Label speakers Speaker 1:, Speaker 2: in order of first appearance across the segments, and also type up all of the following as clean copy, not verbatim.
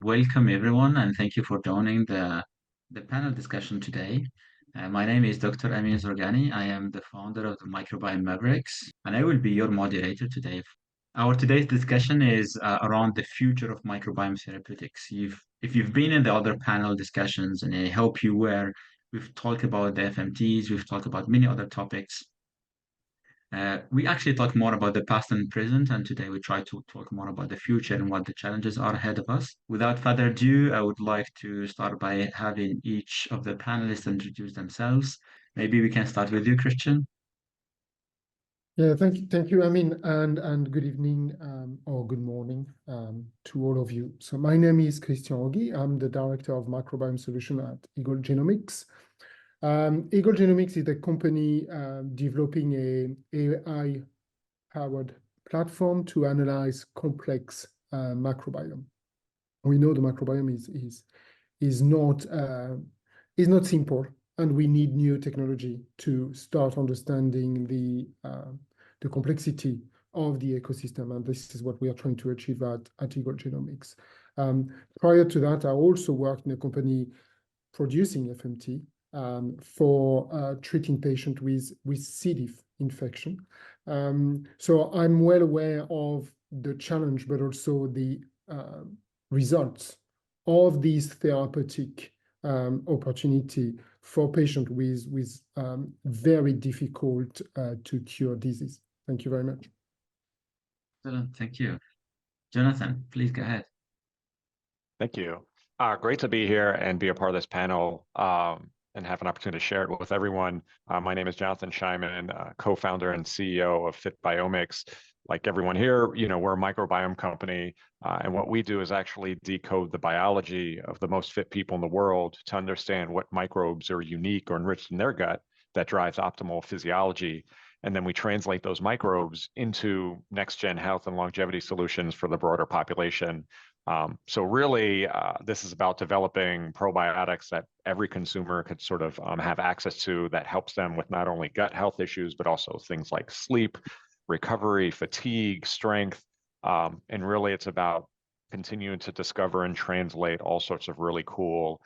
Speaker 1: Welcome everyone, and thank you for joining the panel discussion today. My name is Dr. Amin Zorgani. I am the founder of the Microbiome Mavericks, and I will be your moderator today. Our today's discussion is around the future of microbiome therapeutics. If you've been in the other panel discussions, and I hope you were, we've talked about the FMTs, we've talked about many other topics. We actually talk more about the past and present, and today we try to talk more about the future and what the challenges are ahead of us. Without further ado, I would like to start by having each of the panelists introduce themselves. Maybe we can start with you, Christian.
Speaker 2: Yeah, thank you, Amin, and good evening or good morning to all of you. So my name is Christian Rogi. I'm the director of microbiome solution at Eagle Genomics. Eagle Genomics is a company developing a AI-powered platform to analyze complex microbiome. We know the microbiome is not simple, and we need new technology to start understanding the complexity of the ecosystem, and this is what we are trying to achieve at Eagle Genomics. Prior to that, I also worked in a company producing FMT for treating patients with C. diff infection. So I'm well aware of the challenge, but also the results of this therapeutic opportunity for patients with very difficult to cure disease. Thank you very much.
Speaker 1: Excellent, thank you. Jonathan, please go ahead.
Speaker 3: Thank you. Great to be here and be a part of this panel and have an opportunity to share it with everyone. My name is Jonathan Scheiman, co-founder and CEO of FitBiomics. Like everyone here, we're a microbiome company, and what we do is actually decode the biology of the most fit people in the world to understand what microbes are unique or enriched in their gut that drives optimal physiology. And then we translate those microbes into next-gen health and longevity solutions for the broader population. So really, this is about developing probiotics that every consumer could sort of have access to that helps them with not only gut health issues, but also things like sleep, recovery, fatigue, strength. And really, it's about continuing to discover and translate all sorts of really cool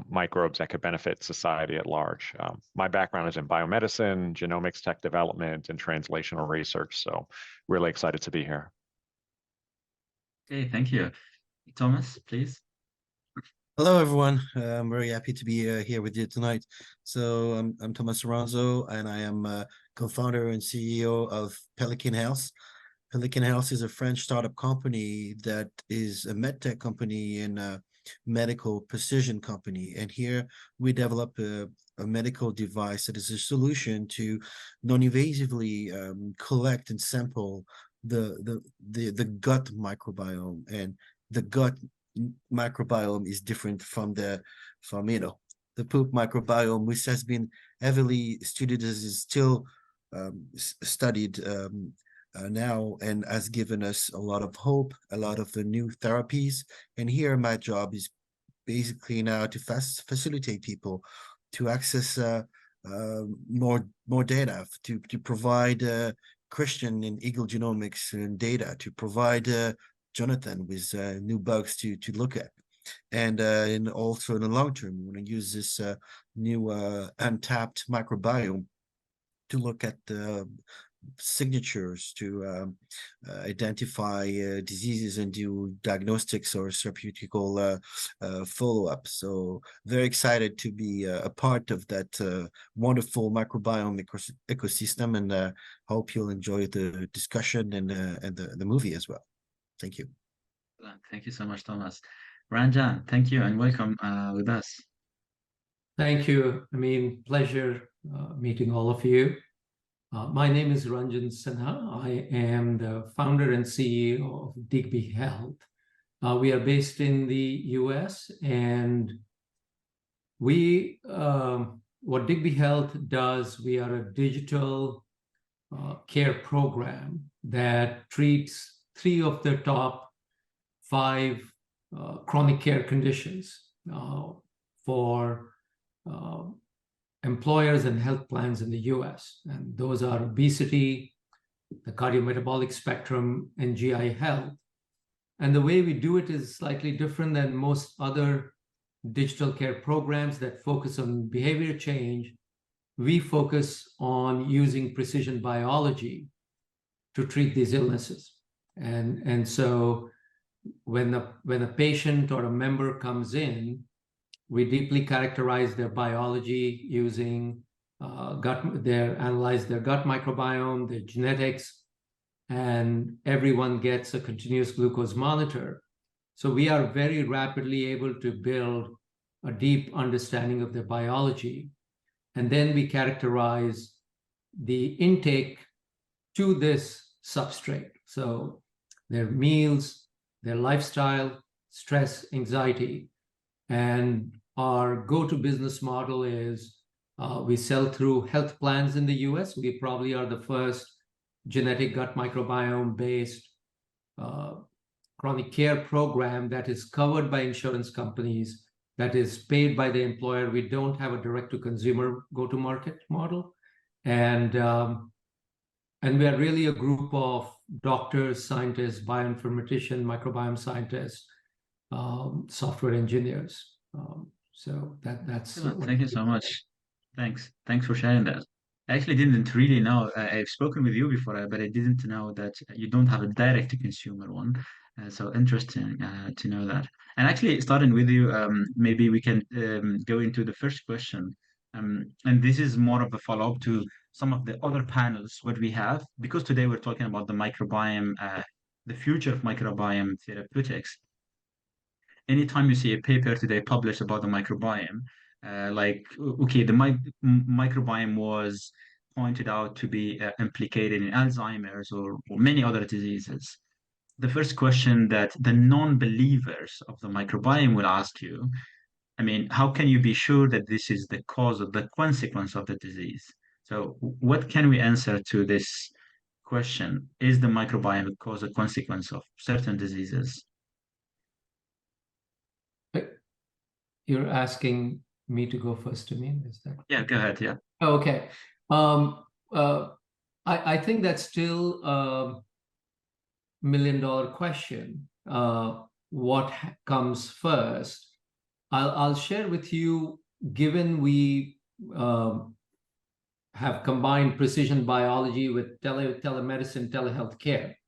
Speaker 3: microbes that could benefit society at large. My background is in biomedicine, genomics tech development, and translational research. So really excited to be here.
Speaker 1: Okay, thank you. Thomas, please.
Speaker 4: Hello, everyone. I'm very happy to be here with you tonight. So I'm Thomas Aranzo, and I am co-founder and CEO of Pelican Health. Pelican Health is a French startup company that is a medtech company and a medical precision company. And here we develop a medical device that is a solution to non-invasively collect and sample the gut microbiome. And the gut microbiome is different from the poop microbiome, which has been heavily studied, as is still studied now, and has given us a lot of hope, a lot of the new therapies. And here my job is basically now to facilitate people to access more data, to provide Christian and Eagle Genomics and data, to provide Jonathan with new bugs to look at. And also in the long term, we want to use this new untapped microbiome to look at the signatures to identify diseases and do diagnostics or therapeutical follow-up. So very excited to be a part of that wonderful microbiome ecosystem, and hope you'll enjoy the discussion and the movie as well. Thank you.
Speaker 1: Thank you so much, Thomas. Ranjan, thank you and welcome with us.
Speaker 5: Thank you. Pleasure meeting all of you. My name is Ranjan Sinha. I am the founder and CEO of Digby Health. We are based in the US, and what Digby Health does, we are a digital care program that treats 3 of the top 5 chronic care conditions for employers and health plans in the US. And those are obesity, the cardiometabolic spectrum, and GI health. And the way we do it is slightly different than most other digital care programs that focus on behavior change. We focus on using precision biology to treat these illnesses. And so when a patient or a member comes in, we deeply characterize their biology using analyze their gut microbiome, their genetics, and everyone gets a continuous glucose monitor. So we are very rapidly able to build a deep understanding of their biology. And then we characterize the intake to this substrate. So their meals, their lifestyle, stress, anxiety. And our go-to business model is we sell through health plans in the US. We probably are the first genetic gut microbiome-based chronic care program that is covered by insurance companies, that is paid by the employer. We don't have a direct-to-consumer go-to-market model. And we are really a group of doctors, scientists, bioinformaticians, microbiome scientists, software engineers. So that's.
Speaker 1: Thank you so much. Thanks for sharing that. I actually didn't really know. I've spoken with you before, but I didn't know that you don't have a direct-to-consumer one. So interesting to know that. And actually, starting with you, maybe we can go into the first question. And this is more of a follow-up to some of the other panels what we have, because today we're talking about the microbiome, the future of microbiome therapeutics. Anytime you see a paper today published about the microbiome, okay, the microbiome was pointed out to be implicated in Alzheimer's or many other diseases. The first question that the non-believers of the microbiome will ask you, I mean, how can you be sure that this is the cause of the consequence of the disease? So what can we answer to this question? Is the microbiome a cause or consequence of certain diseases?
Speaker 5: You're asking me to go first, to me, is that?
Speaker 1: Yeah, go ahead. Yeah.
Speaker 5: Okay. I think that's still a million-dollar question. What comes first? I'll share with you, given we have combined precision biology with telemedicine, telehealth care.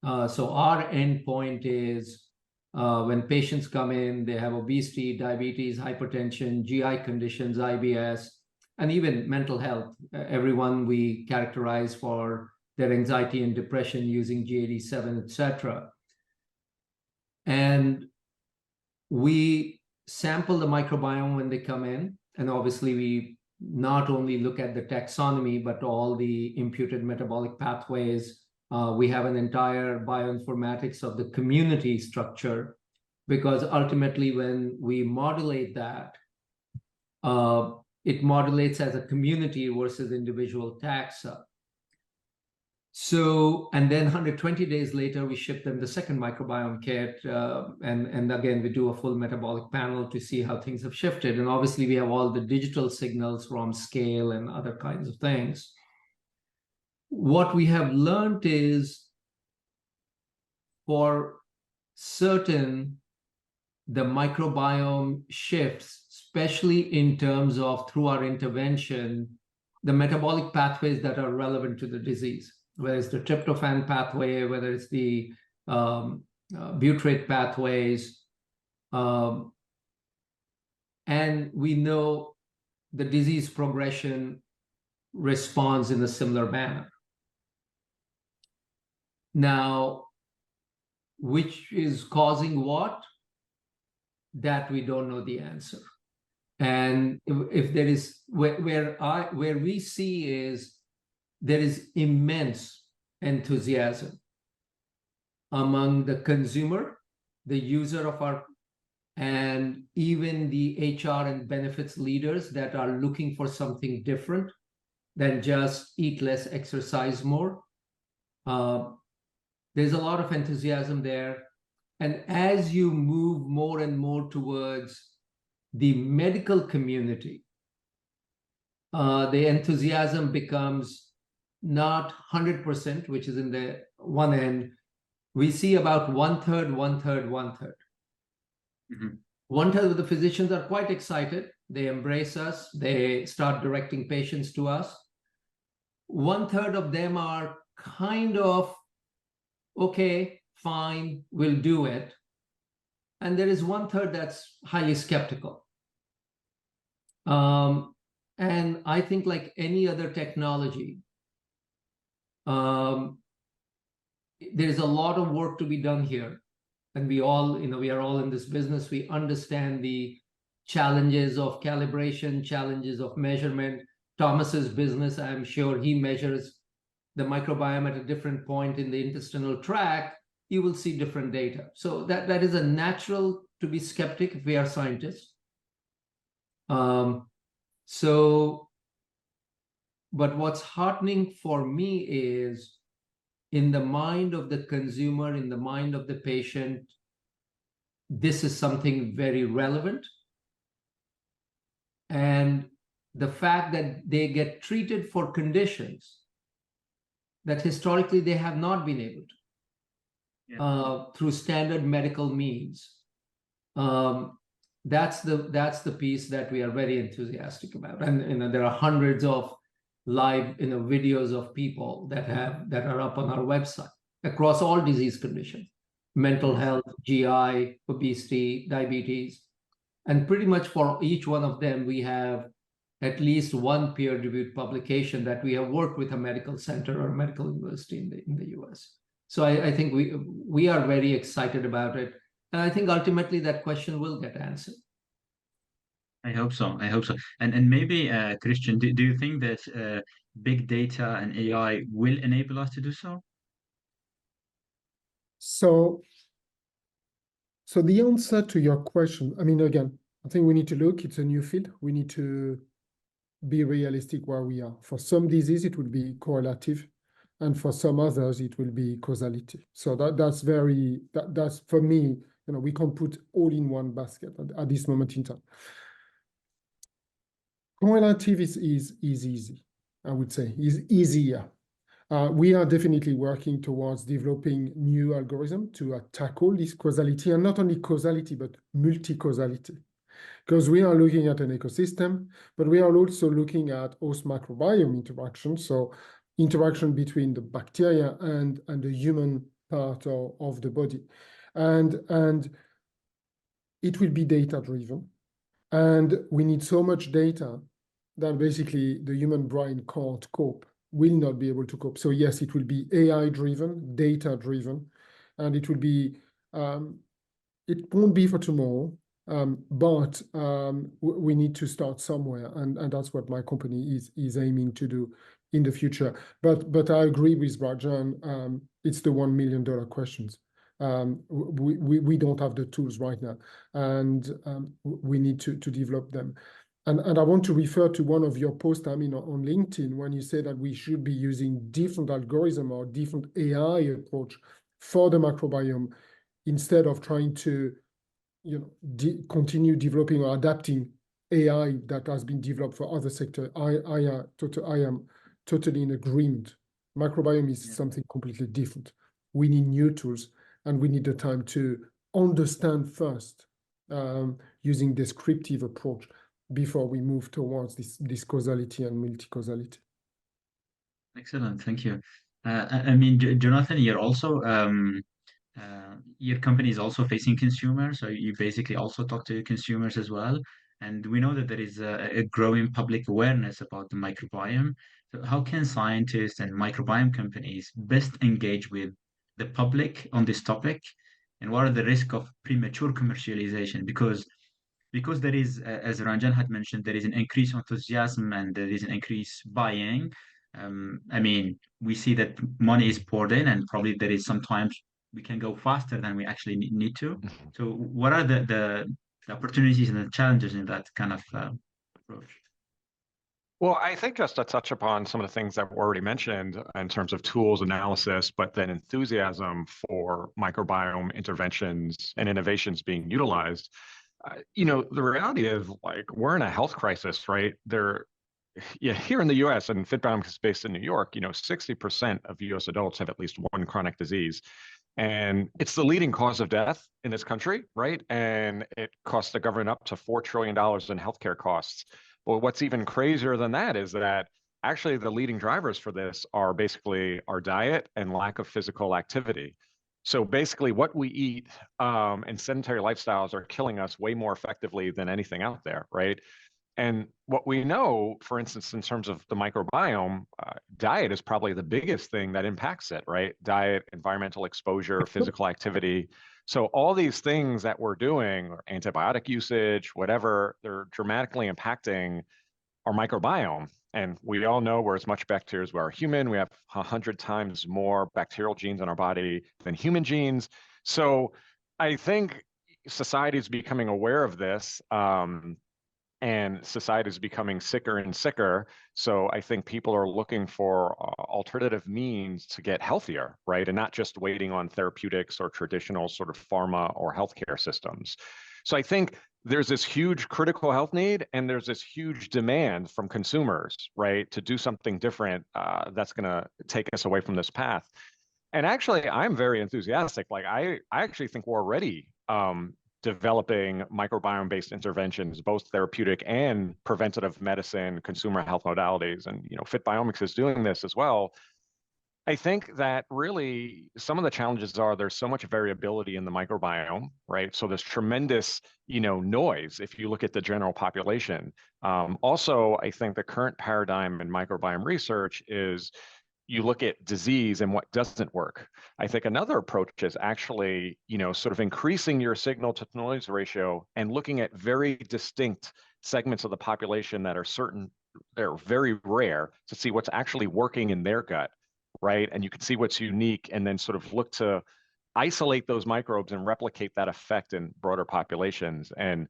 Speaker 5: So our endpoint is when patients come in, they have obesity, diabetes, hypertension, GI conditions, IBS, and even mental health. Everyone we characterize for their anxiety and depression using GAD-7, etc. And we sample the microbiome when they come in. And obviously, we not only look at the taxonomy, but all the imputed metabolic pathways. We have an entire bioinformatics of the community structure, because ultimately when we modulate that, it modulates as a community versus individual taxa. So, and then 120 days later, we ship them the second microbiome kit. And again, we do a full metabolic panel to see how things have shifted. And obviously, we have all the digital signals from scale and other kinds of things. What we have learned is for certain, the microbiome shifts, especially in terms of through our intervention, the metabolic pathways that are relevant to the disease, whether it's the tryptophan pathway, whether it's the butyrate pathways. And we know the disease progression responds in a similar manner. Now, which is causing what? That we don't know the answer. And if there is, where we see is there is immense enthusiasm among the consumer, the user of our, and even the HR and benefits leaders that are looking for something different than just eat less, exercise more. There's a lot of enthusiasm there. And as you move more and more towards the medical community, the enthusiasm becomes not 100%, which is in the one end, we see about one-third, one-third, one-third.
Speaker 1: Mhm.
Speaker 5: One-third of the physicians are quite excited. They embrace us. They start directing patients to us. One-third of them are kind of, okay, fine, we'll do it. And there is one-third that's highly skeptical. And I think like any other technology, there is a lot of work to be done here. And we all, we are all in this business. We understand the challenges of calibration, challenges of measurement. Thomas's business, I'm sure he measures the microbiome at a different point in the intestinal tract. You will see different data. So that is a natural to be skeptic if we are scientists. But what's heartening for me is in the mind of the consumer, in the mind of the patient, this is something very relevant. And the fact that they get treated for conditions that historically they have not been able to, through standard medical means. That's the piece that we are very enthusiastic about. And there are hundreds of live videos of people that are up on our website across all disease conditions, mental health, GI, obesity, diabetes. And pretty much for each one of them, we have at least one peer-reviewed publication that we have worked with a medical center or a medical university in the US. So I think we are very excited about it. And I think ultimately that question will get answered.
Speaker 1: I hope so. I hope so. And maybe, Christian, do you think that big data and AI will enable us to do so?
Speaker 2: So the answer to your question, I mean, again, I think we need to look, it's a new field. We need to be realistic where we are. For some disease, it will be correlative. And for some others, it will be causality. So that's for me, we can't put all in one basket at this moment in time. Correlative is easy, I would say, is easier. We are definitely working towards developing new algorithms to tackle this causality, and not only causality, but multi-causality. Because we are looking at an ecosystem, but we are also looking at host microbiome interaction, so interaction between the bacteria and the human part of the body. And it will be data-driven. And we need so much data that basically the human brain can't cope, will not be able to cope. So yes, it will be AI-driven, data-driven, and it will be, it won't be for tomorrow, but we need to start somewhere, and that's what my company is aiming to do in the future. But I agree with Rajan, it's the $1 million questions. We don't have the tools right now, and we need to develop them. And I want to refer to one of your posts, on LinkedIn, when you say that we should be using different algorithm or different AI approach for the microbiome instead of trying to, continue developing or adapting AI that has been developed for other sectors. I am totally in agreement. Microbiome is something completely different. We need new tools, and we need the time to understand first, using descriptive approach before we move towards this causality and multi-causality.
Speaker 1: Excellent, thank you. I mean, Jonathan, you're also your company is also facing consumers, so you basically also talk to consumers as well. And we know that there is a growing public awareness about the microbiome. So how can scientists and microbiome companies best engage with the public on this topic? And what are the risks of premature commercialization? Because there is, as Ranjan had mentioned, there is an increased enthusiasm and there is an increased buying. I mean, we see that money is poured in, and probably there is sometimes we can go faster than we actually need to. So what are the opportunities and the challenges in that kind of approach?
Speaker 3: Well, I think just to touch upon some of the things that were already mentioned in terms of tools analysis, but then enthusiasm for microbiome interventions and innovations being utilized. The reality is, like, we're in a health crisis, right? Here in the US, and FitBiome is based in New York, 60% of US adults have at least one chronic disease. And it's the leading cause of death in this country, right? And it costs the government up to $4 trillion in healthcare costs. But what's even crazier than that is that actually the leading drivers for this are basically our diet and lack of physical activity. So basically what we eat and sedentary lifestyles are killing us way more effectively than anything out there, right? And what we know, for instance, in terms of the microbiome, diet is probably the biggest thing that impacts it, right? Diet, environmental exposure, physical activity. So all these things that we're doing, or antibiotic usage, whatever, they're dramatically impacting our microbiome. And we all know we're as much bacteria as we are human. We have 100 times more bacterial genes in our body than human genes. So I think society is becoming aware of this. And society is becoming sicker and sicker. So I think people are looking for alternative means to get healthier, right? And not just waiting on therapeutics or traditional sort of pharma or healthcare systems. So I think there's this huge critical health need and there's this huge demand from consumers, right, to do something different that's going to take us away from this path. And actually, I'm very enthusiastic. Like I actually think we're already developing microbiome-based interventions, both therapeutic and preventative medicine, consumer health modalities, and FitBiomics is doing this as well. I think that really some of the challenges are there's so much variability in the microbiome, right? So there's tremendous, noise if you look at the general population. Also, I think the current paradigm in microbiome research is you look at disease and what doesn't work. I think another approach is actually, sort of increasing your signal to noise ratio and looking at very distinct segments of the population that are they're very rare to see what's actually working in their gut, right? And you can see what's unique and then sort of look to isolate those microbes and replicate that effect in broader populations. And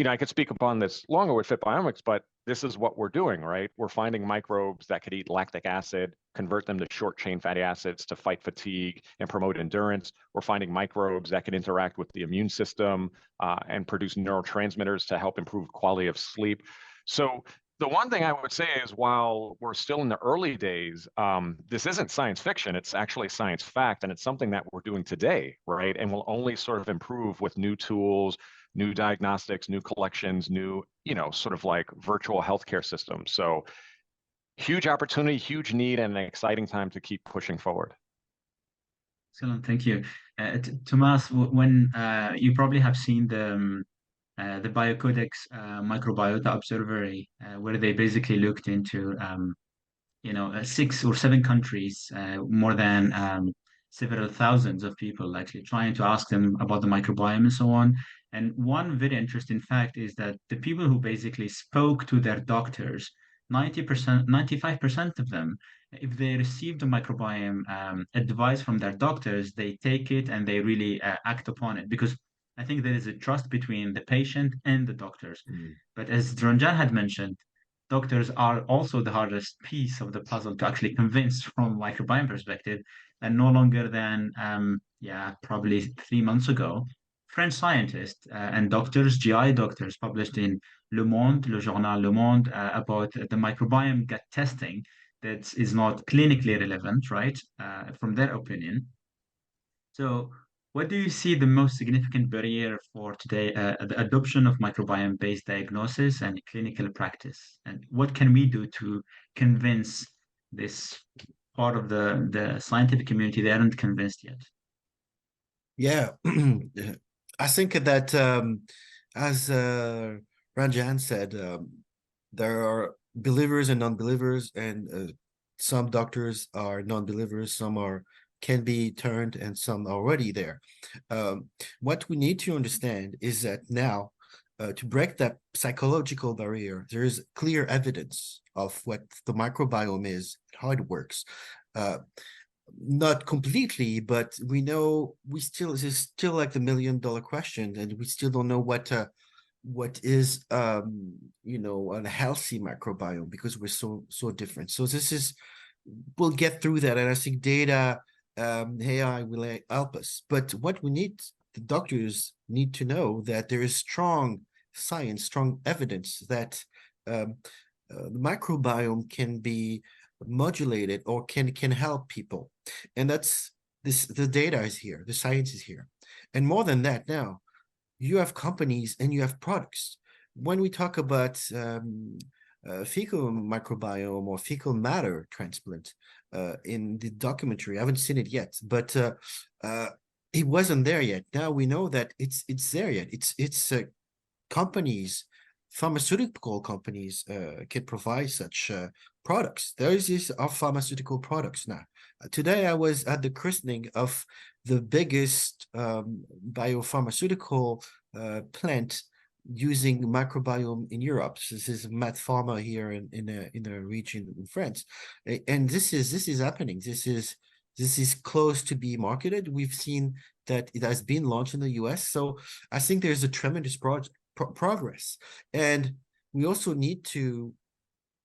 Speaker 3: I could speak upon this longer with FitBiomics, but this is what we're doing, right? We're finding microbes that could eat lactic acid, convert them to short chain fatty acids to fight fatigue and promote endurance. We're finding microbes that can interact with the immune system and produce neurotransmitters to help improve quality of sleep. So the one thing I would say is while we're still in the early days, this isn't science fiction, it's actually science fact, and it's something that we're doing today, right? And will only sort of improve with new tools, new diagnostics, new collections, new, sort of like virtual healthcare systems. So huge opportunity, huge need, and an exciting time to keep pushing forward.
Speaker 1: Excellent, thank you. Tomas, when you probably have seen the Biocodex Microbiota Observatory, where they basically looked into 6 or 7 countries, more than several thousands of people, actually trying to ask them about the microbiome and so on. And one very interesting fact is that the people who basically spoke to their doctors, 90%, 95% of them, if they receive the microbiome advice from their doctors, they take it and they really act upon it, because I think there is a trust between the patient and the doctors. But as Ranjan had mentioned, doctors are also the hardest piece of the puzzle to actually convince from microbiome perspective. And no longer than, probably 3 months ago, French scientists and doctors, GI doctors, published in Le journal Le Monde, about the microbiome gut testing that is not clinically relevant, right, from their opinion. So what do you see the most significant barrier for today, the adoption of microbiome-based diagnosis and clinical practice? And what can we do to convince this part of the scientific community they aren't convinced yet?
Speaker 4: Yeah, I think that as Ranjan said, there are believers and non-believers, and some doctors are non-believers, some can be turned, and some are already there. What we need to understand is that now, to break that psychological barrier, there is clear evidence of what the microbiome is, how it works. Not completely, but we know this is still like the $1 million question, and we still don't know what is a healthy microbiome, because we're so different. So we'll get through that, and I think data, AI will help us. But what the doctors need to know that there is strong science, strong evidence that the microbiome can be modulated or can help people, and that's the data is here, the science is here. And more than that, now you have companies and you have products. When we talk about fecal microbiome or fecal matter transplant in the documentary, I haven't seen it yet, but it wasn't there yet. Now we know that it's there yet. It's companies, pharmaceutical companies can provide such products. These are pharmaceutical products now. Today I was at the christening of the biggest biopharmaceutical plant using microbiome in Europe. So this is Pharma here in a region in France, and this is happening. This is close to be marketed. We've seen that it has been launched in the US. So I think there's a tremendous progress, and we also need to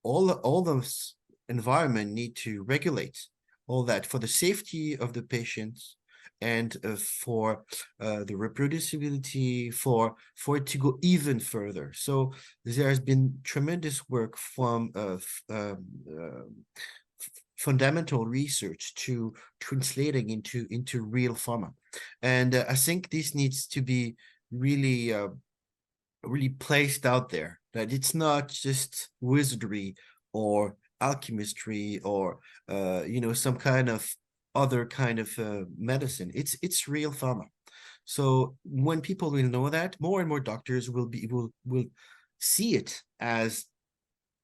Speaker 4: all those environment need to regulate all that for the safety of the patients and for the reproducibility, for it to go even further. So there has been tremendous work from fundamental research to translating into real pharma, and I think this needs to be really really placed out there, that it's not just wizardry or alchemistry or some kind of other kind of medicine. It's real pharma. So when people will know that, more and more doctors will see it as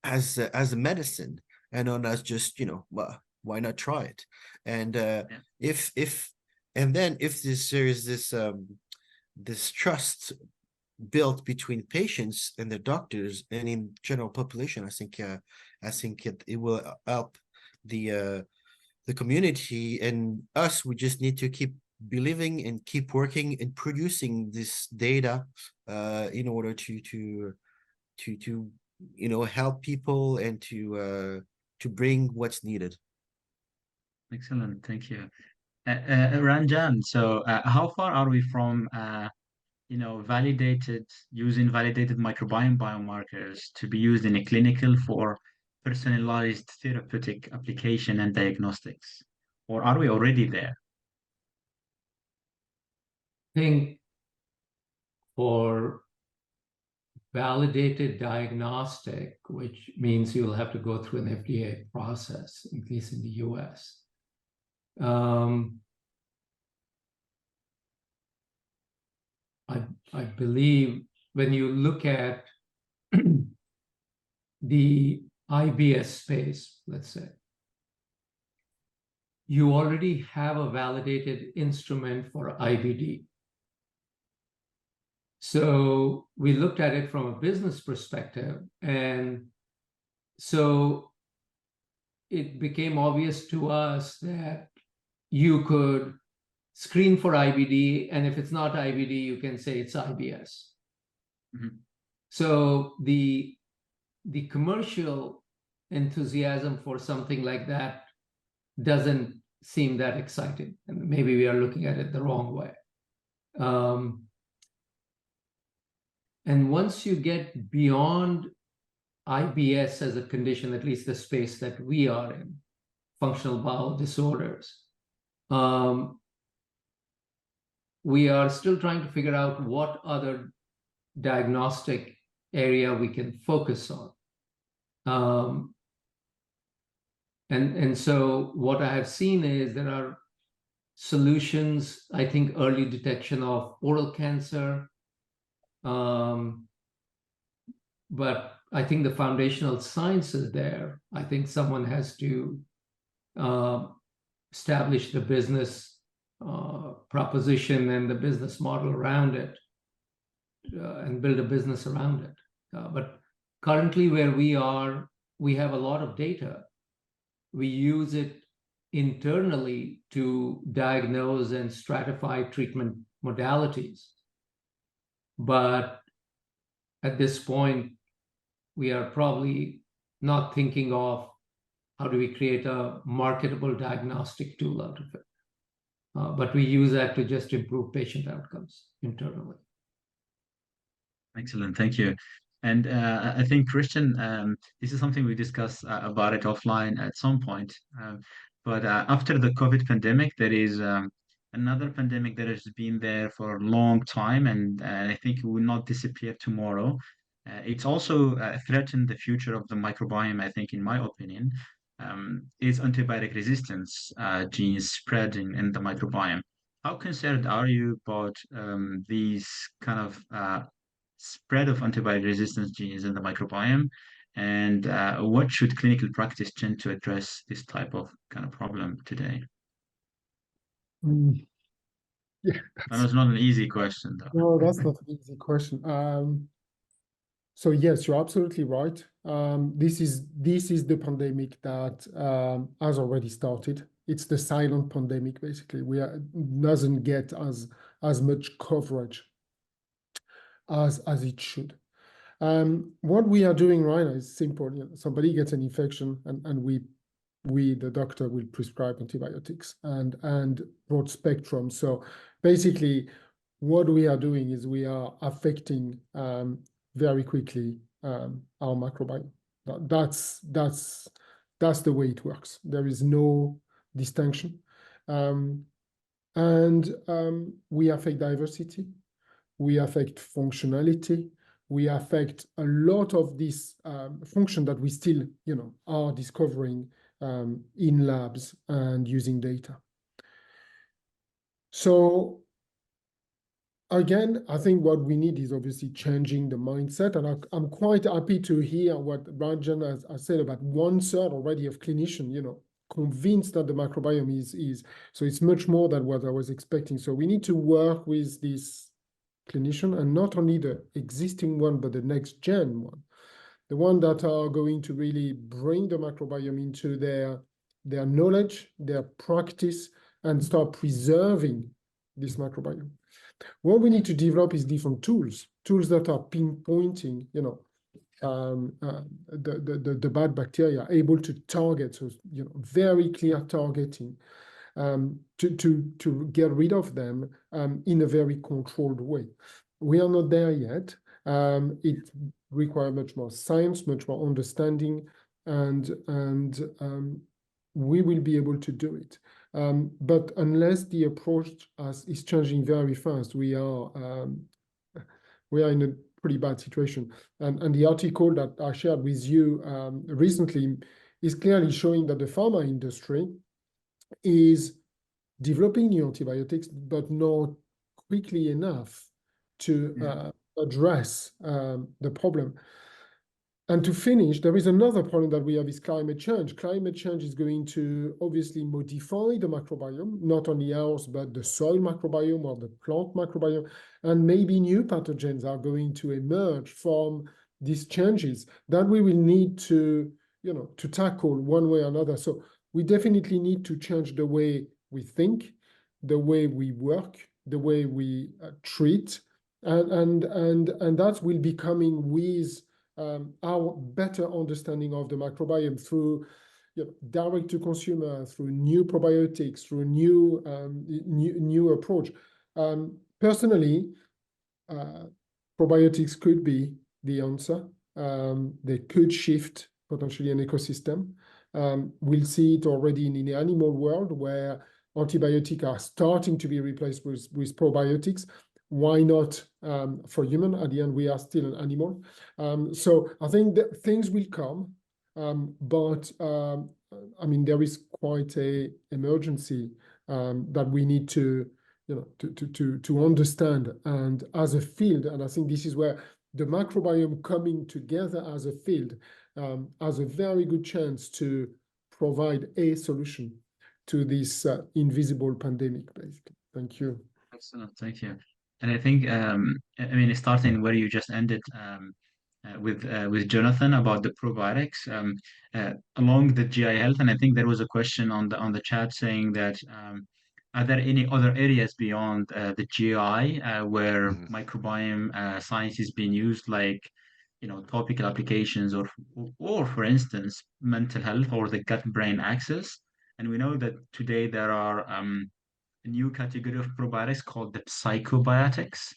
Speaker 4: a medicine and not as just well, why not try it? And if there is this trust built between patients and the doctors and in general population, I think it will help the community and us. We just need to keep believing and keep working and producing this data in order to help people and to bring what's needed.
Speaker 1: Excellent, thank you. Ranjan, so how far are we from using validated microbiome biomarkers to be used in a clinical for personalized therapeutic application and diagnostics? Or are we already there?
Speaker 5: I think for validated diagnostic, which means you'll have to go through an FDA process, at least in the US. I believe when you look at the IBS space, let's say, you already have a validated instrument for IBD. So we looked at it from a business perspective, and so it became obvious to us that you could screen for IBD, and if it's not IBD, you can say it's IBS. Mm-hmm. So the commercial enthusiasm for something like that doesn't seem that exciting, and maybe we are looking at it the wrong way. And once you get beyond IBS as a condition, at least the space that we are in, functional bowel disorders, we are still trying to figure out what other diagnostic area we can focus on. And so what I have seen is there are solutions, I think early detection of oral cancer, but I think the foundational science is there. I think someone has to establish the business proposition and the business model around it and build a business around it. But currently where we are, we have a lot of data. We use it internally to diagnose and stratify treatment modalities. But at this point, we are probably not thinking of how do we create a marketable diagnostic tool out of it. But we use that to just improve patient outcomes internally.
Speaker 1: Excellent, thank you. And I think, Christian, this is something we discussed about it offline at some point. But after the COVID pandemic, there is another pandemic that has been there for a long time, and I think it will not disappear tomorrow. It's also threatened the future of the microbiome, I think, in my opinion, is antibiotic resistance genes spreading in the microbiome. How concerned are you about these kind of spread of antibiotic resistance genes in the microbiome? And what should clinical practice tend to address this type of kind of problem today?
Speaker 2: Yeah,
Speaker 1: I know it's not an easy question, though.
Speaker 2: no, that's not an easy question. So yes, you're absolutely right. This is the pandemic that has already started. It's the silent pandemic, basically. Doesn't get as much coverage as it should. What we are doing right now is simple. Somebody gets an infection, and we, the doctor, will prescribe antibiotics and broad spectrum. So basically, what we are doing is we are affecting very quickly our microbiome. That's the way it works. There is no distinction, and we affect diversity, we affect functionality, we affect a lot of this function that we still, are discovering in labs and using data. So again, I think what we need is obviously changing the mindset, and I'm quite happy to hear what Ranjan has said about 1/3 already of clinicians, convinced that the microbiome is so it's much more than what I was expecting. So we need to work with this clinician, and not only the existing one, but the next gen one, the one that are going to really bring the microbiome into their knowledge, their practice, and start preserving this microbiome. What we need to develop is different tools that are pinpointing, the bad bacteria, able to target, so very clear targeting, to get rid of them in a very controlled way. We are not there yet. It requires much more science, much more understanding, and we will be able to do it. But unless the approach is changing very fast, we are in a pretty bad situation. And the article that I shared with you recently is clearly showing that the pharma industry is developing new antibiotics, but not quickly enough to address the problem. And to finish, there is another problem that we have, is climate change. Climate change is going to obviously modify the microbiome, not only ours, but the soil microbiome or the plant microbiome. And maybe new pathogens are going to emerge from these changes that we will need to, to tackle one way or another. So we definitely need to change the way we think, the way we work, the way we treat, and that will be coming with our better understanding of the microbiome through direct to consumer, through new probiotics, through new approach. Personally, probiotics could be the answer. They could shift potentially an ecosystem. We'll see it already in the animal world, where antibiotics are starting to be replaced with probiotics. Why not for human? At the end, we are still an animal. So I think that things will come, but there is quite a emergency that we need to understand, and as a field. And I think this is where the microbiome coming together as a field has a very good chance to provide a solution to this invisible pandemic, basically. Thank you.
Speaker 1: Excellent, thank you. And I think, starting where you just ended with Jonathan about the probiotics along the GI health, and I think there was a question on the chat saying that are there any other areas beyond the GI where microbiome science is being used, like topical applications, or for instance mental health or the gut-brain axis? And we know that today there are a new category of probiotics called the psychobiotics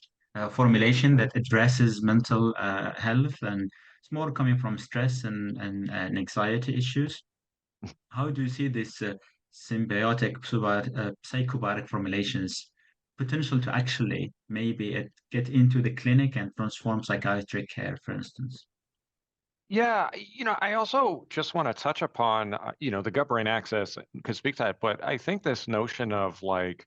Speaker 1: formulation that addresses mental health, and it's more coming from stress and anxiety issues. How do you see this symbiotic psychobiotic formulations potential to actually maybe get into the clinic and transform psychiatric care, for instance?
Speaker 3: Yeah, I also just want to touch upon, the gut-brain axis, could speak to that, but I think this notion of like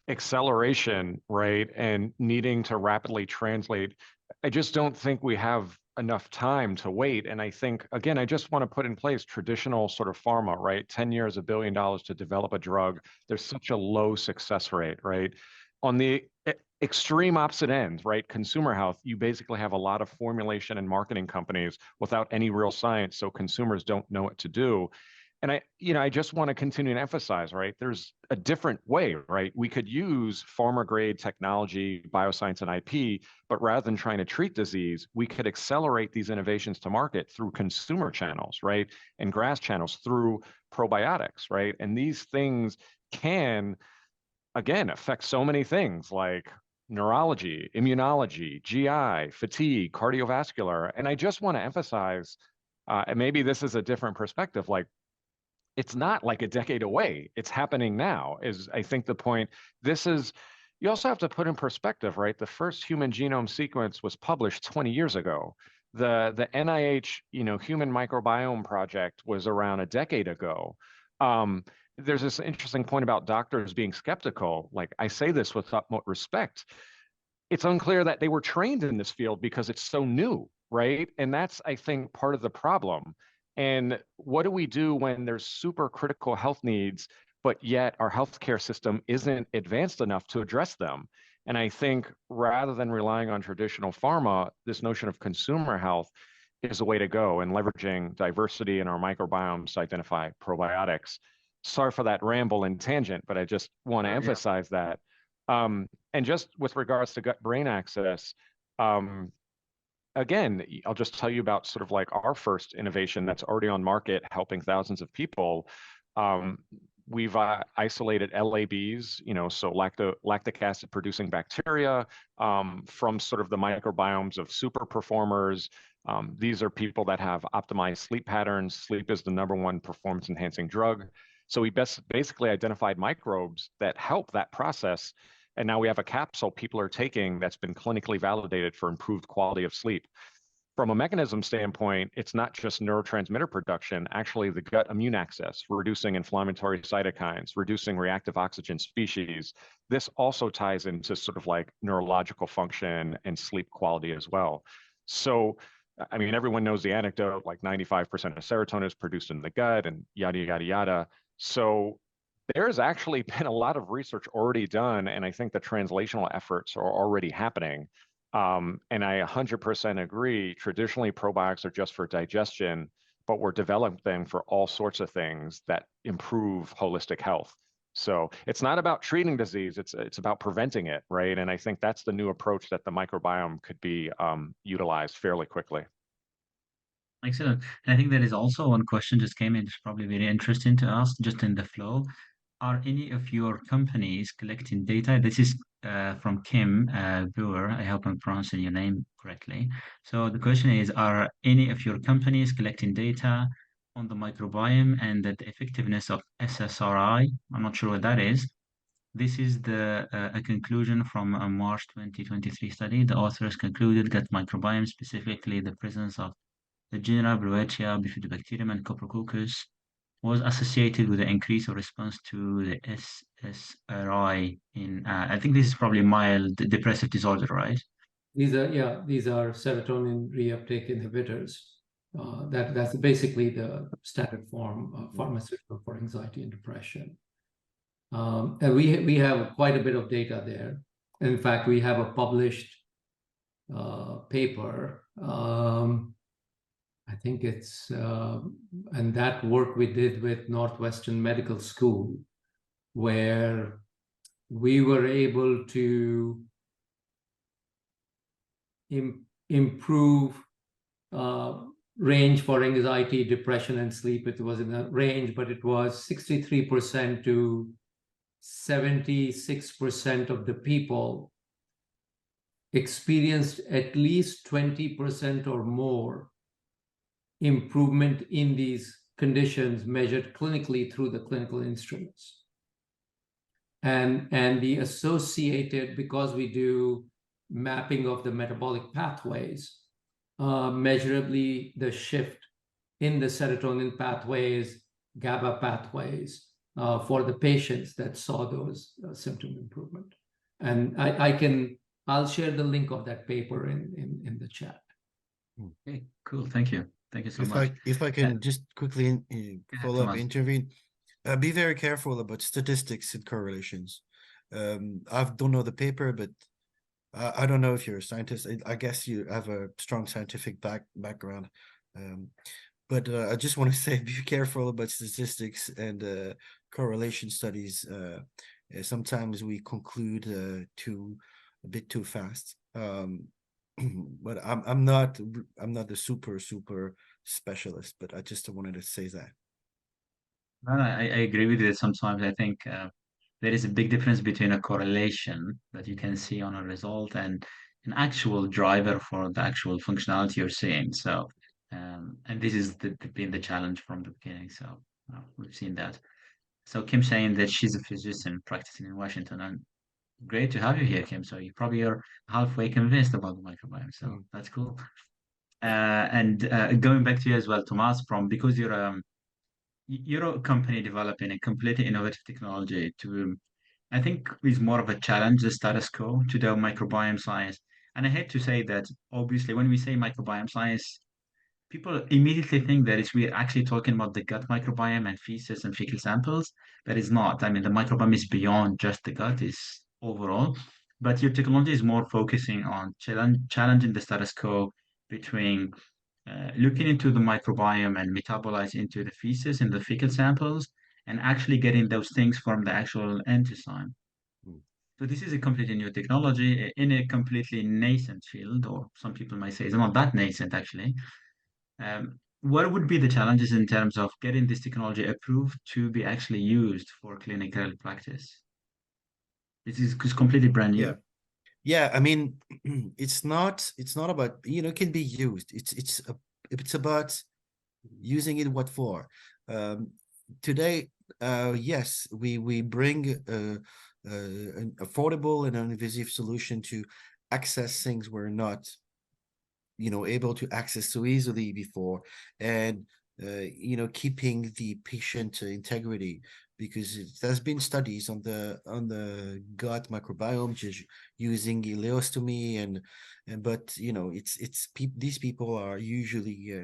Speaker 3: acceleration, right, and needing to rapidly translate, I just don't think we have enough time to wait. And I think, again, I just want to put in place traditional sort of pharma, right? 10 years, $1 billion to develop a drug. There's such a low success rate, right? On the extreme opposite end, right? Consumer health, you basically have a lot of formulation and marketing companies without any real science, so consumers don't know what to do. And I just want to continue to emphasize, right? There's a different way, right? We could use pharma grade technology, bioscience, and IP, but rather than trying to treat disease, we could accelerate these innovations to market through consumer channels, right? And grass channels through probiotics, right? And these things can, again, affect so many things like neurology, immunology, GI, fatigue, cardiovascular. And I just want to emphasize, and maybe this is a different perspective, like, it's not like a decade away. It's happening now, is I think the point. You also have to put in perspective, right? The first human genome sequence was published 20 years ago. The NIH, Human Microbiome Project was around a decade ago. There's this interesting point about doctors being skeptical. Like, I say this with utmost respect. It's unclear that they were trained in this field because it's so new, right? And that's, I think, part of the problem. And what do we do when there's super critical health needs, but yet our healthcare system isn't advanced enough to address them? And I think rather than relying on traditional pharma, this notion of consumer health is a way to go, and leveraging diversity in our microbiomes to identify probiotics. Sorry for that ramble and tangent, but I just want to emphasize that. And just with regards to gut-brain axis, again, I'll just tell you about sort of like our first innovation that's already on market, helping thousands of people. We've isolated LABs, so lactic acid producing bacteria from sort of the microbiomes of super performers. These are people that have optimized sleep patterns. Sleep is the #1 performance enhancing drug. So we basically identified microbes that help that process. And now we have a capsule people are taking that's been clinically validated for improved quality of sleep. From a mechanism standpoint, it's not just neurotransmitter production, actually the gut immune axis, reducing inflammatory cytokines, reducing reactive oxygen species. This also ties into sort of like neurological function and sleep quality as well. So, I mean, everyone knows the anecdote, like 95% of serotonin is produced in the gut and yada, yada, yada. So there's actually been a lot of research already done, and I think the translational efforts are already happening. And I 100% agree. Traditionally, probiotics are just for digestion, but we're developing them for all sorts of things that improve holistic health. So it's not about treating disease, it's about preventing it, right? And I think that's the new approach that the microbiome could be utilized fairly quickly.
Speaker 1: Excellent. And I think there is also one question just came in. It's probably very interesting to ask, just in the flow. Are any of your companies collecting data? This is from Kim Brewer. I hope I'm pronouncing your name correctly. So the question is, are any of your companies collecting data on the microbiome and the effectiveness of SSRI? I'm not sure what that is. This is a conclusion from a March 2023 study. The authors concluded that microbiome, specifically the presence of the genera Bruetia, Bifidobacterium, and Coprococcus, was associated with an increase of response to the SSRI in, I think this is probably mild depressive disorder, right?
Speaker 5: These are serotonin reuptake inhibitors. That's basically the standard form pharmaceutical for anxiety and depression. And we have quite a bit of data there. In fact, we have a published paper. I think it's, and that work we did with Northwestern Medical School, where we were able to improve range for anxiety, depression, and sleep. It was in a range, but it was 63% to 76% of the people experienced at least 20% or more improvement in these conditions measured clinically through the clinical instruments. And the associated, because we do mapping of the metabolic pathways, measurably the shift in the serotonin pathways, GABA pathways for the patients that saw those symptom improvement. And I'll share the link of that paper in the chat.
Speaker 1: Okay, cool. Thank you. Thank you so much.
Speaker 4: If I can just quickly follow up,
Speaker 1: Thomas.
Speaker 4: intervene, be very careful about statistics and correlations. I don't know the paper, but I don't know if you're a scientist. I guess you have a strong scientific background. But I just want to say, be careful about statistics and correlation studies. Sometimes we conclude a bit too fast. But I'm not the super specialist, but I just wanted to say that.
Speaker 1: No, I agree with you. Sometimes I think there is a big difference between a correlation that you can see on a result and an actual driver for the actual functionality you're seeing. So, and this is been the challenge from the beginning. So we've seen that. So Kim saying that she's a physician practicing in Washington, and great to have you here, Kim. So you probably are halfway convinced about the microbiome. So that's cool. And going back to you as well, Tomas, because you're a company developing a completely innovative technology to, I think, is more of a challenge the status quo to the microbiome science. And I hate to say that, obviously, when we say microbiome science, people immediately think that we're actually talking about the gut microbiome and feces and fecal samples. That is not. I mean, the microbiome is beyond just the gut, is overall. But your technology is more focusing on challenging the status quo between looking into the microbiome and metabolize into the feces and the fecal samples and actually getting those things from the actual enzyme. So this is a completely new technology in a completely nascent field, or some people might say it's not that nascent actually. What would be the challenges in terms of getting this technology approved to be actually used for clinical practice? This is completely brand new.
Speaker 4: Yeah, I mean, it's not about, it can be used. It's about using it what for. Today, yes, we bring an affordable and non-invasive solution to access things we're not, able to access so easily before, and keeping the patient integrity, because there's been studies on the gut microbiome just using ileostomy but these people are usually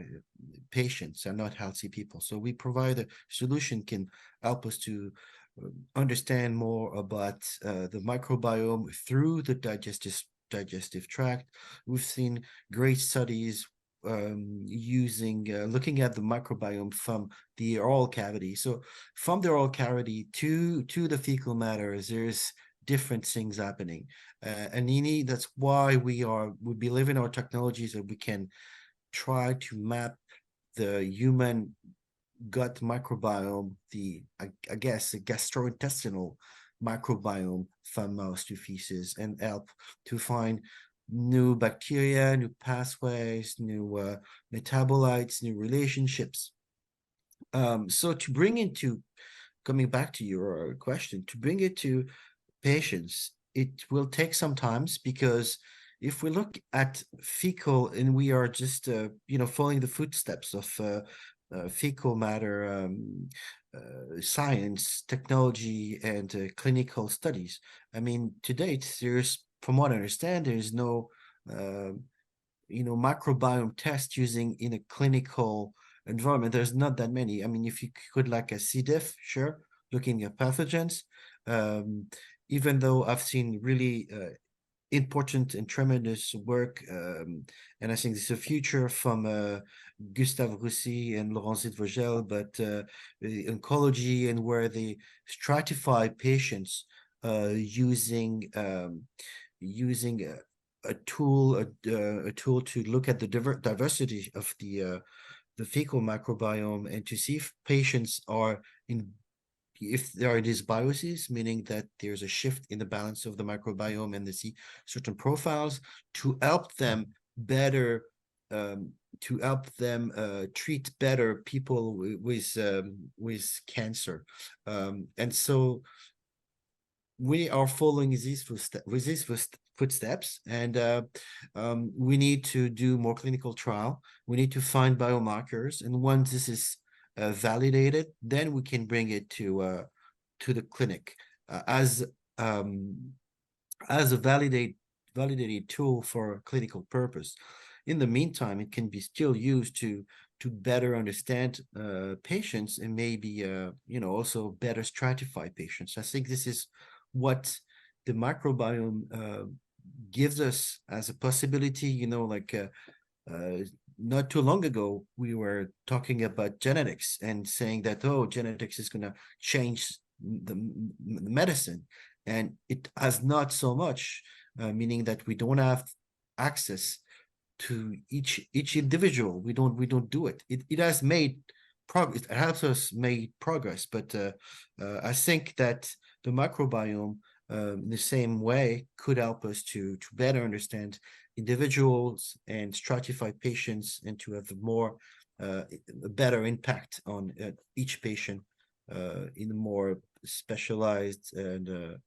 Speaker 4: patients and not healthy people. So we provide a solution can help us to understand more about the microbiome through the digestive tract. We've seen great studies looking at the microbiome from the oral cavity. So from the oral cavity to the fecal matter, there's different things happening. And that's why we believe in our technologies that we can try to map the human gut microbiome, I guess the gastrointestinal microbiome from mouse to feces, and help to find new bacteria, new pathways, new metabolites, new relationships. So to bring into, coming back to your question, to bring it to patients, it will take some time, because if we look at fecal and we are just following the footsteps of fecal matter science, technology, and clinical studies. I mean, to date, from what I understand, there's no microbiome test using in a clinical environment. There's not that many. I mean, if you could, like a C. diff, sure, looking at pathogens, even though I've seen really important and tremendous work, and I think this is a future from Gustave Roussy and Laurent Zidvogel, but oncology, and where they stratify patients using a tool to look at the diversity of the fecal microbiome, and to see if patients are if there are dysbiosis, meaning that there's a shift in the balance of the microbiome, and they see certain profiles to help them better to help them treat better people with cancer. And so we are following these footsteps, and we need to do more clinical trial. We need to find biomarkers, and once this is validated, then we can bring it to the clinic as a validated tool for clinical purpose. In the meantime, it can be still used to better understand patients, and maybe also better stratify patients. I think this is what the microbiome gives us as a possibility. Not too long ago, we were talking about genetics and saying that, oh, genetics is going to change the medicine, and it has not so much, meaning that we don't have access to each individual. We don't do it. It has made progress. It helps us make progress, but I think that the microbiome, in the same way, could help us to better understand individuals and stratify patients, and to have a better impact on each patient in a more specialized and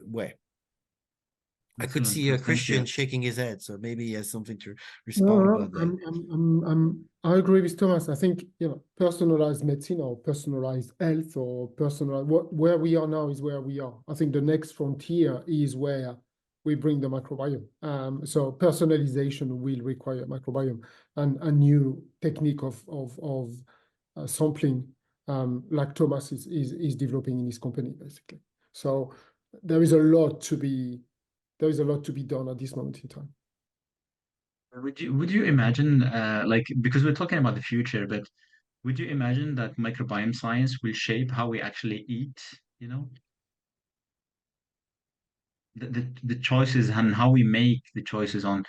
Speaker 4: way. I could see a Christian shaking his head, so maybe he has something to respond about that.
Speaker 2: I agree with Thomas. I think, personalized medicine or personalized health or personalized, where we are now is where we are. I think the next frontier is where we bring the microbiome. So personalization will require microbiome, and a new technique of sampling, like Thomas is developing in his company, basically. So there is a lot to be done at this moment in time.
Speaker 1: Would you imagine, because we're talking about the future, but would you imagine that microbiome science will shape how we actually eat, the choices, and how we make the choices on,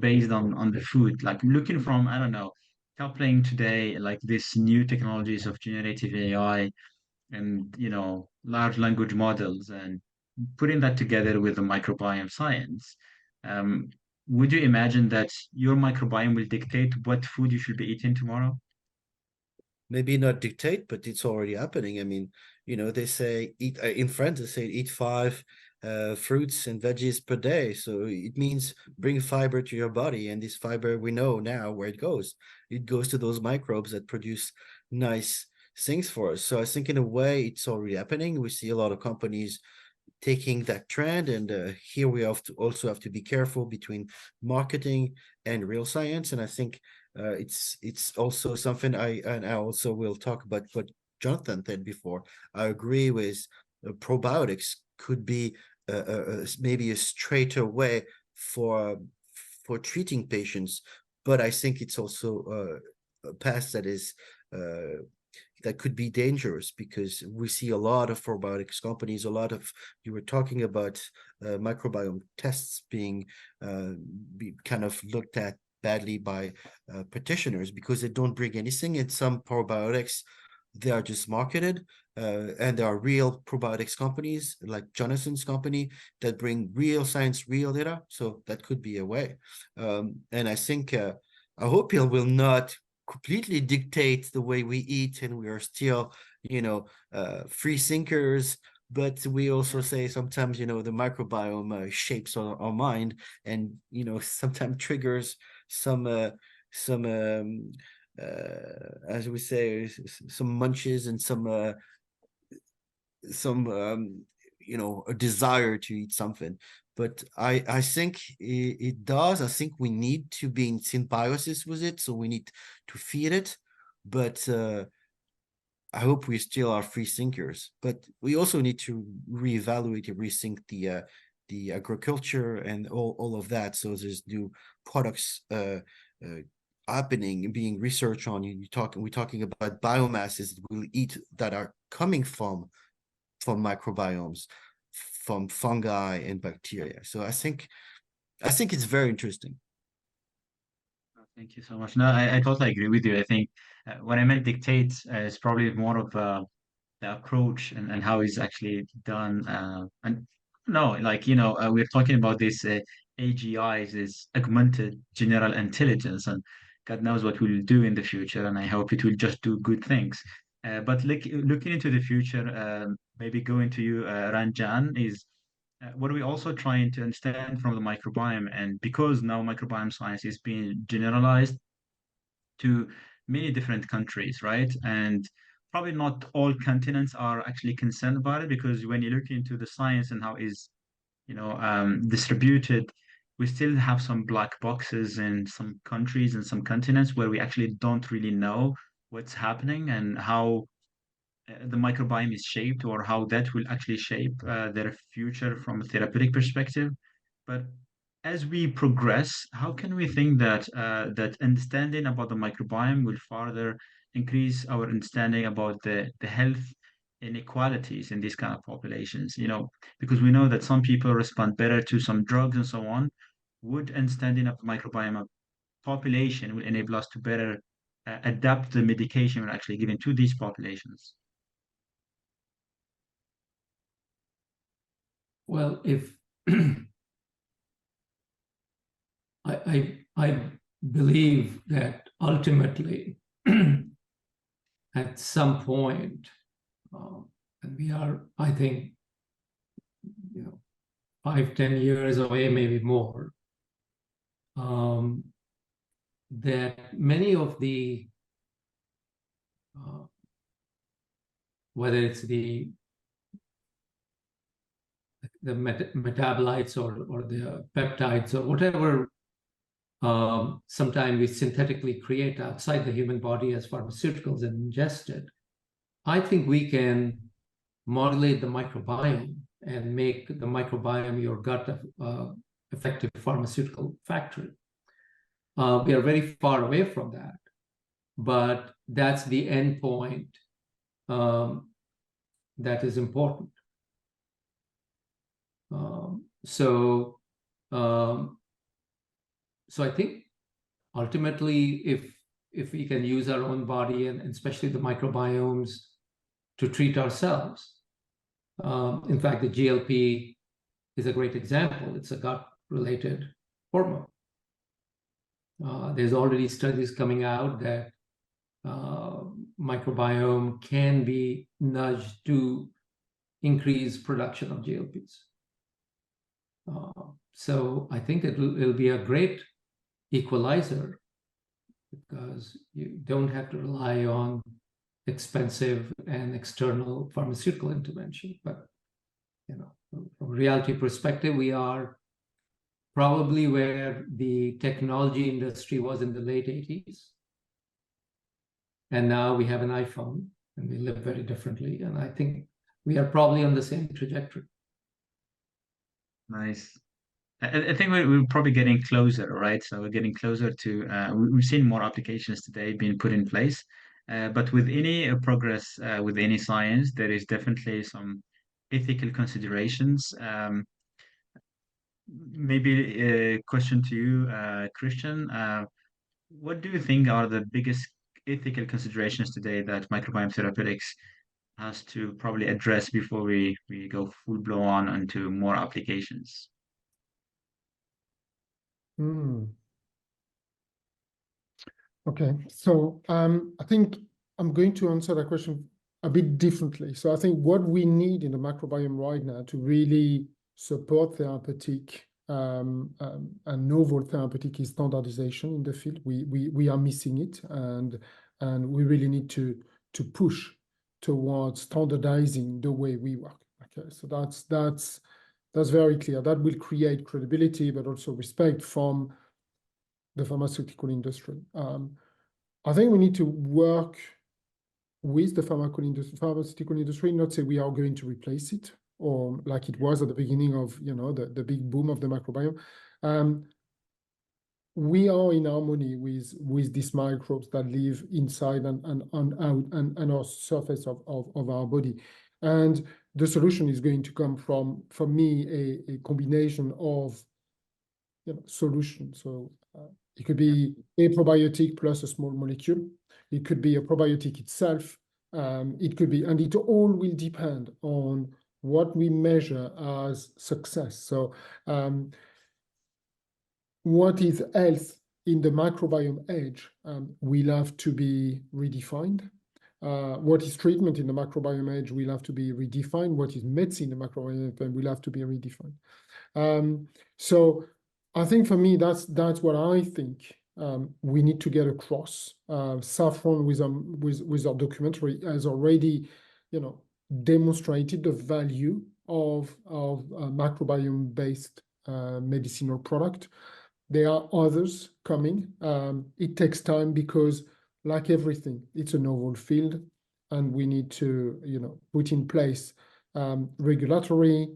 Speaker 1: based on the food, like looking from, I don't know, coupling today, like this new technologies of generative AI and, large language models, and putting that together with the microbiome science. Would you imagine that your microbiome will dictate what food you should be eating tomorrow?
Speaker 4: Maybe not dictate, but it's already happening. I mean, they say eat in France. They say eat 5 fruits and veggies per day. So it means bring fiber to your body, and this fiber, we know now where it goes. It goes to those microbes that produce nice things for us. So I think in a way it's already happening. We see a lot of companies taking that trend, and here we also have to be careful between marketing and real science. And I think it's also something I also will talk about what Jonathan said before. I agree with probiotics could be maybe a straighter way for treating patients, but I think it's also a path that is that could be dangerous, because we see a lot of probiotics companies, you were talking about microbiome tests being kind of looked at badly by practitioners because they don't bring anything. And some probiotics, they are just marketed, and there are real probiotics companies like Jonathan's company that bring real science, real data. So that could be a way. And I think I hope it will not completely dictate the way we eat, and we are still, free thinkers. But we also say sometimes, the microbiome shapes our mind, and sometimes triggers some as we say, some munches and some a desire to eat something. But I think it does. I think we need to be in symbiosis with it, so we need to feed it. But I hope we still are free thinkers. But we also need to reevaluate and rethink the agriculture and all of that. So there's new products happening and being researched on. We're talking about biomasses that we'll eat that are coming from microbiomes, from fungi and bacteria. So I think it's very interesting.
Speaker 1: Thank you so much. No, I totally agree with you. I think when I meant dictate, it's probably more of the approach and how it's actually done. And no, we're talking about this AGIs is augmented general intelligence, and God knows what we'll do in the future, and I hope it will just do good things. But looking into the future, maybe going to you, Ranjan, is what are we also trying to understand from the microbiome? And because now microbiome science is being generalized to many different countries, right? And probably not all continents are actually concerned about it, because when you look into the science and how is distributed, we still have some black boxes in some countries and some continents where we actually don't really know what's happening and how the microbiome is shaped, or how that will actually shape their future from a therapeutic perspective. But as we progress, how can we think that that understanding about the microbiome will further increase our understanding about the health inequalities in these kind of populations? Because we know that some people respond better to some drugs and so on. Would understanding of the microbiome of population will enable us to better adapt the medication we're actually giving to these populations?
Speaker 5: Well, if I believe that ultimately, at some point, and we are, I think, 5-10 years away, maybe more, that many of the whether it's the metabolites or the peptides or whatever sometimes we synthetically create outside the human body as pharmaceuticals and ingested, I think we can modulate the microbiome and make the microbiome your gut effective pharmaceutical factory. We are very far away from that, but that's the end point that is important. So I think ultimately, if we can use our own body and especially the microbiomes to treat ourselves, in fact, the GLP is a great example. It's a gut-related hormone. There's already studies coming out that microbiome can be nudged to increase production of GLPs. So I think it'll be a great equalizer, because you don't have to rely on expensive and external pharmaceutical intervention. But from a reality perspective, we are probably where the technology industry was in the late 80s. And now we have an iPhone and we live very differently. And I think we are probably on the same trajectory.
Speaker 1: Nice. I think we're probably getting closer, right? So we're getting closer to, we've seen more applications today being put in place. But with any progress, with any science, there is definitely some ethical considerations. Maybe a question to you, Christian. What do you think are the biggest ethical considerations today that microbiome therapeutics has to probably address before we go full blow on into more applications?
Speaker 2: Okay, so I think I'm going to answer that question a bit differently. So I think what we need in the microbiome right now to really support therapeutic and novel therapeutic is standardization in the field. We are missing it, and we really need to push towards standardizing the way we work. Okay, so that's very clear. That will create credibility, but also respect from the pharmaceutical industry. I think we need to work with the pharmaceutical industry, not say we are going to replace it, or like it was at the beginning of the big boom of the microbiome. We are in harmony with these microbes that live inside and out and our surface of our body. And the solution is going to come from, for me, a combination of solutions. So it could be a probiotic plus a small molecule. It could be a probiotic itself. It could be, and it all will depend on what we measure as success. So what is health in the microbiome age will have to be redefined. What is treatment in the microbiome age will have to be redefined. What is medicine in the microbiome age will have to be redefined. So I think for me, that's what I think we need to get across. Saffron with our documentary has already, demonstrated the value of microbiome-based medicinal product. There are others coming. It takes time because, like everything, it's a novel field, and we need to, put in place regulatory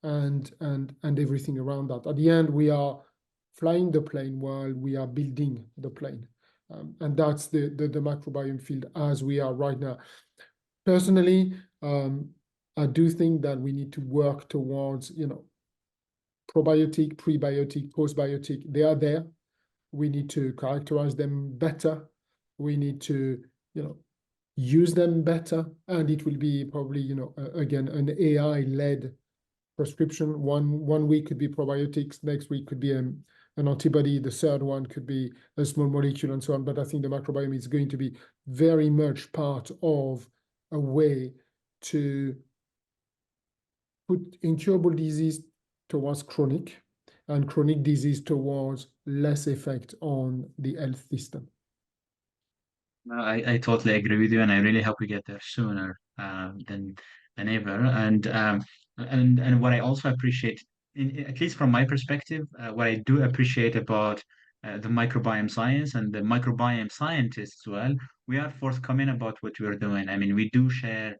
Speaker 2: and everything around that. At the end, we are flying the plane while we are building the plane, and that's the microbiome field as we are right now. Personally, I do think that we need to work towards, probiotic, prebiotic, postbiotic. They are there. We need to characterize them better. We need to, use them better, and it will be probably, again, an AI-led prescription. One week could be probiotics, next week could be an antibody, the third one could be a small molecule, and so on. But I think the microbiome is going to be very much part of a way to put incurable disease towards chronic, and chronic disease towards less effect on the health system.
Speaker 1: No, I totally agree with you, and I really hope we get there sooner than ever. And what I also appreciate, at least from my perspective, what I do appreciate about the microbiome science and the microbiome scientists as well, we are forthcoming about what we are doing. I mean, we do share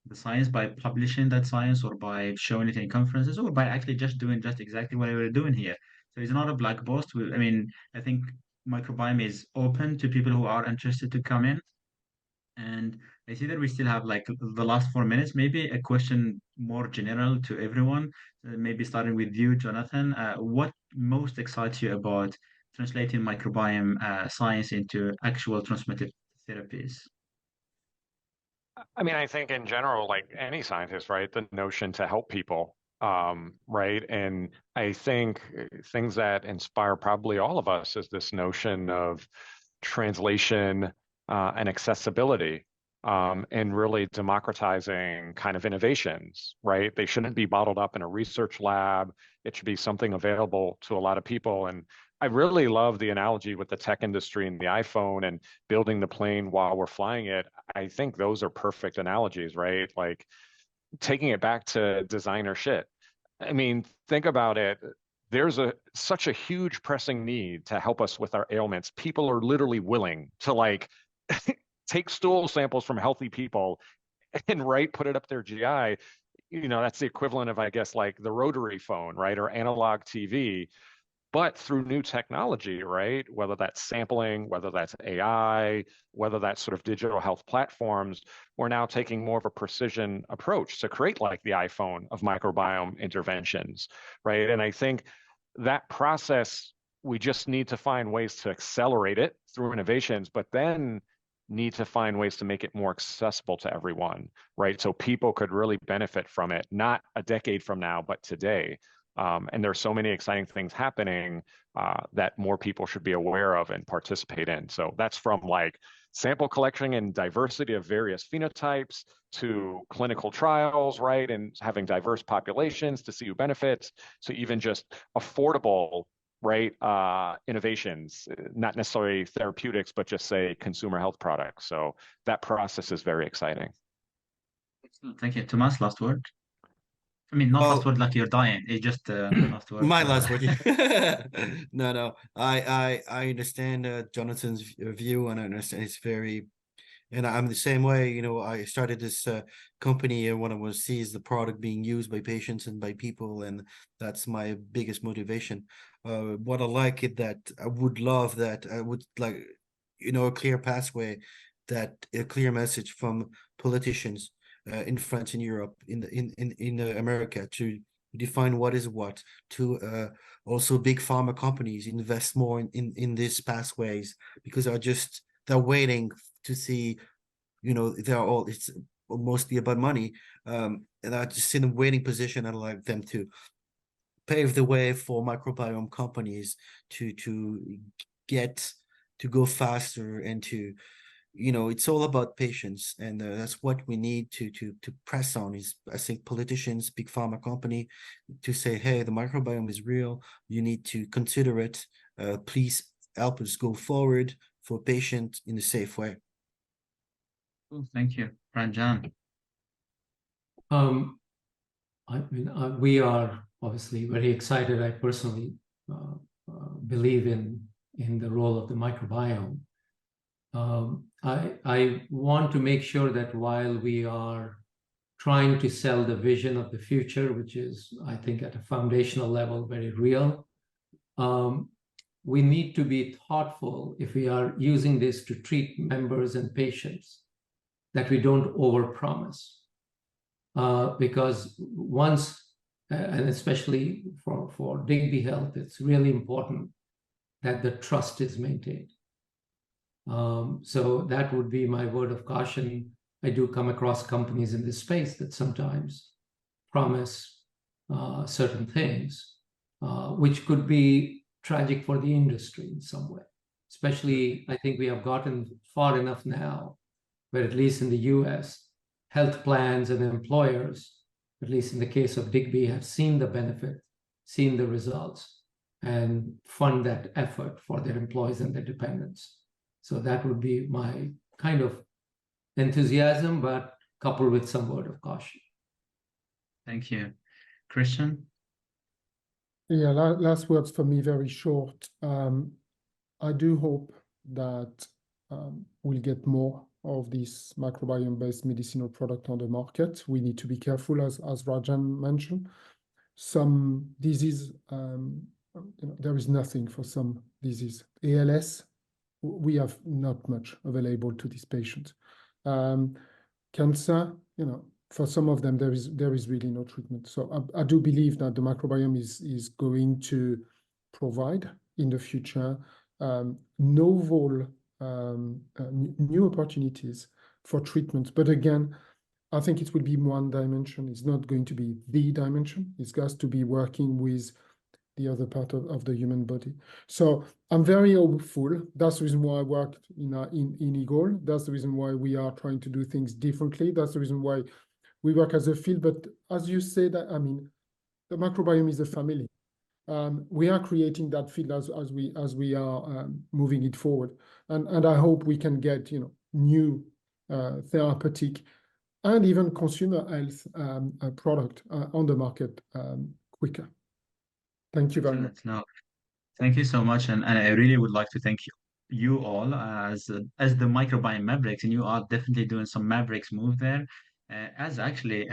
Speaker 1: the science by publishing that science, or by showing it in conferences, or by actually just doing just exactly what we're doing here. So it's not a black box. I mean, I think microbiome is open to people who are interested to come in. And I see that we still have like the last 4 minutes, maybe a question more general to everyone, maybe starting with you, Jonathan. What most excites you about translating microbiome science into actual transmitted therapies?
Speaker 3: I mean, I think in general, like any scientist, right, the notion to help people, right? And I think things that inspire probably all of us is this notion of translation and accessibility, and really democratizing kind of innovations, right? They shouldn't be bottled up in a research lab. It should be something available to a lot of people. And I really love the analogy with the tech industry and the iPhone and building the plane while we're flying it. I think those are perfect analogies, right? Like taking it back to designer shit. I mean, think about it. There's such a huge pressing need to help us with our ailments. People are literally willing to like take stool samples from healthy people and put it up their GI. That's the equivalent of, I guess, like the rotary phone, right? Or analog TV. But through new technology, right? Whether that's sampling, whether that's AI, whether that's sort of digital health platforms, we're now taking more of a precision approach to create like the iPhone of microbiome interventions, right? And I think that process, we just need to find ways to accelerate it through innovations, but then need to find ways to make it more accessible to everyone, right? So people could really benefit from it, not a decade from now, but today. And there's so many exciting things happening that more people should be aware of and participate in. So that's from like sample collection and diversity of various phenotypes to clinical trials, right? And having diverse populations to see who benefits, to even just affordable, right? Innovations, not necessarily therapeutics, but just say consumer health products. So that process is very exciting.
Speaker 1: Excellent. Thank you. Thomas, last word. I mean, not last word like you're dying. It's just last word.
Speaker 4: My last word. No. I understand Jonathan's view, and I understand it's very, and I'm the same way. I started this company when I want to see the product being used by patients and by people, and that's my biggest motivation. What I like is that I would love that I would like, a clear pathway, that a clear message from politicians in France, in Europe, in America, to define what is what, to also big pharma companies invest more in these pathways, because they're waiting to see, it's mostly about money, and I just in a waiting position. I'd like them to pave the way for microbiome companies to go faster and to, it's all about patience, and that's what we need to press on. Is, I think, politicians, big pharma company, to say, hey, the microbiome is real. You need to consider it. Please help us go forward for patient in a safe way.
Speaker 1: Cool. Thank you, Ranjan.
Speaker 5: I mean, we are obviously very excited. I personally believe in the role of the microbiome. I want to make sure that while we are trying to sell the vision of the future, which is, I think, at a foundational level, very real, we need to be thoughtful if we are using this to treat members and patients, that we don't overpromise. Because once, and especially for Digby Health, it's really important that the trust is maintained. So that would be my word of caution. I do come across companies in this space that sometimes promise certain things, which could be tragic for the industry in some way. Especially, I think we have gotten far enough now, where at least in the US, health plans and employers, at least in the case of Digby, have seen the benefit, seen the results, and fund that effort for their employees and their dependents. So that would be my kind of enthusiasm, but coupled with some word of caution.
Speaker 1: Thank you. Christian?
Speaker 2: Yeah, last words for me, very short. I do hope that we'll get more of this microbiome-based medicinal product on the market. We need to be careful, as Rajan mentioned. Some disease, there is nothing for some disease. ALS, we have not much available to these patients. Cancer, for some of them, there is really no treatment. So I do believe that the microbiome is going to provide in the future novel new opportunities for treatment. But again, I think it will be one dimension. It's not going to be the dimension. It's got to be working with the other part of the human body. So I'm very hopeful. That's the reason why I worked in Eagle. That's the reason why we are trying to do things differently. That's the reason why we work as a field. But as you said, I mean, the microbiome is a family. We are creating that field as we are moving it forward, and I hope we can get new therapeutic and even consumer health product on the market quicker. Thank you very much.
Speaker 1: No, thank you so much, and I really would like to thank you all as the Microbiome Mavericks, and you are definitely doing some Mavericks move there. As actually,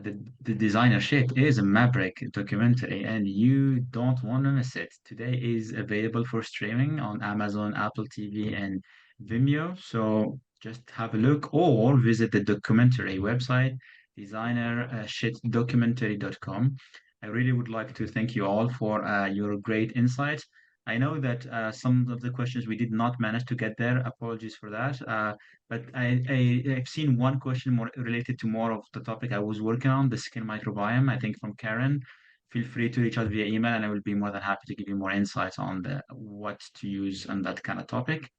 Speaker 1: the designership is a Maverick documentary, and you don't want to miss it. Today is available for streaming on Amazon, Apple TV, and Vimeo. So just have a look or visit the documentary website, designershitdocumentary.com. I really would like to thank you all for your great insights. I know that some of the questions we did not manage to get there. Apologies for that. But I've seen one question more related to more of the topic I was working on, the skin microbiome, I think from Karen. Feel free to reach out via email, and I will be more than happy to give you more insights on what to use on that kind of topic.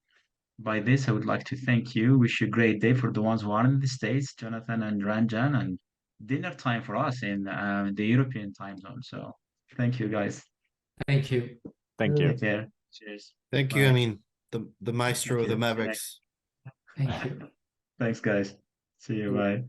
Speaker 1: By this, I would like to thank you. Wish you a great day for the ones who are in the States, Jonathan and Ranjan, and dinner time for us in the European time zone. So thank you, guys.
Speaker 5: Thank you.
Speaker 3: Thank you.
Speaker 1: Take care. Cheers.
Speaker 4: Thank you.
Speaker 1: Bye.
Speaker 4: I mean, the maestro,
Speaker 1: Thank
Speaker 4: the
Speaker 1: you.
Speaker 4: Mavericks.
Speaker 5: Thank you.
Speaker 1: Thanks, guys. See you. Bye.